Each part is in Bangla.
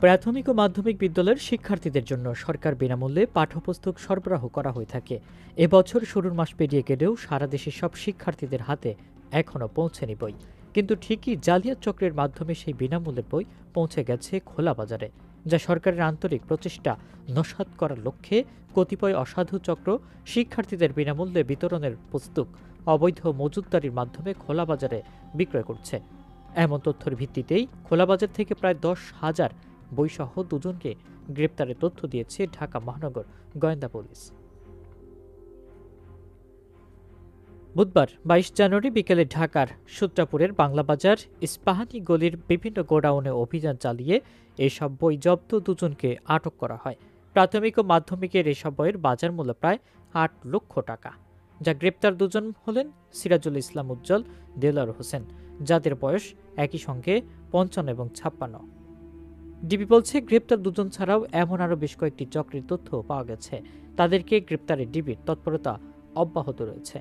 প্রাথমিক ও মাধ্যমিক বিদ্যালয়ের শিক্ষার্থীদের জন্য সরকার বিনামূল্যে পাঠ্যপুস্তক সরবরাহ করা হয়ে থাকে। এবছর শুরুর মাস পেরিয়ে গেলেও সারা দেশের সব শিক্ষার্থীদের হাতে এখনও পৌঁছেনি বই। কিন্তু ঠিকই জালিয়াত চক্রের মাধ্যমে সেই বিনামূল্যের বই পৌঁছে গেছে খোলা বাজারে, যা সরকারের আন্তরিক প্রচেষ্টা নস্যাৎ করার লক্ষ্যে কতিপয় অসাধু চক্র শিক্ষার্থীদের বিনামূল্যে বিতরণের পুস্তক অবৈধ মজুতদারির মাধ্যমে খোলা বাজারে বিক্রয় করছে। এমন তথ্যের ভিত্তিতেই খোলাবাজার থেকে প্রায় 10,000 বইসহ দুজনকে গ্রেপ্তারের তথ্য দিয়েছে ঢাকা মহানগর গোয়েন্দা পুলিশ। বুধবার 22 জানুয়ারি বিকেলে ঢাকার সূত্রাপুরের বাংলাবাজার ইস্পাহানি গলির বিভিন্ন গোডাউনে অভিযান চালিয়ে এসব বই জব্দ দুজনকে আটক করা হয়। প্রাথমিক ও মাধ্যমিকের এসব বইয়ের বাজার মূল্য প্রায় 8 লক্ষ টাকা। যা গ্রেপ্তার দুজন হলেন সিরাজুল ইসলাম উজ্জ্বল, দেলার হোসেন, যাদের বয়স একই সঙ্গে 55 এবং 56। ডিবি বলছে, গ্রেপ্তার দুজন ছাড়াও এমন আরও বেশ কয়েকটি চক্রের তথ্য পাওয়া গেছে। তাদেরকে গ্রেপ্তারে ডিবির তৎপরতা অব্যাহত রয়েছে।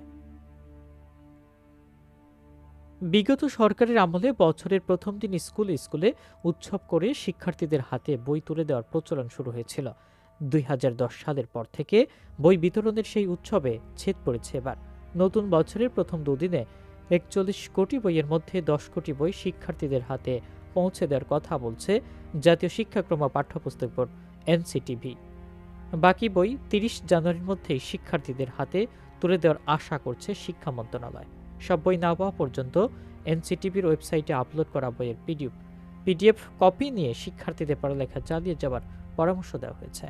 বিগত সরকারের আমলে বছরের প্রথম দিন স্কুলে স্কুলে উৎসব করে শিক্ষার্থীদের হাতে বই তুলে দেওয়ার প্রচলন শুরু হয়েছিল। 2010 সালের পর থেকে বই বিতরণের সেই উৎসবে ছেদ পড়েছে এবার। নতুন বছরের প্রথম দুদিনে 41 কোটি বইয়ের মধ্যে 10 কোটি বই শিক্ষার্থীদের হাতে পৌঁছে দেওয়ার কথা বলছে জাতীয় শিক্ষাক্রম ও পাঠ্যপুস্তক বোর্ড এনসিটিভি। বাকি বই 30 জানুয়ারির মধ্যেই শিক্ষার্থীদের হাতে তুলে দেওয়ার আশা করছে শিক্ষা মন্ত্রণালয়। সব বই না পাওয়া পর্যন্ত এনসিটিভির ওয়েবসাইটে আপলোড করা বইয়ের পিডিএফ কপি নিয়ে শিক্ষার্থীদের পড়ালেখা চালিয়ে যাওয়ার পরামর্শ দেওয়া হয়েছে।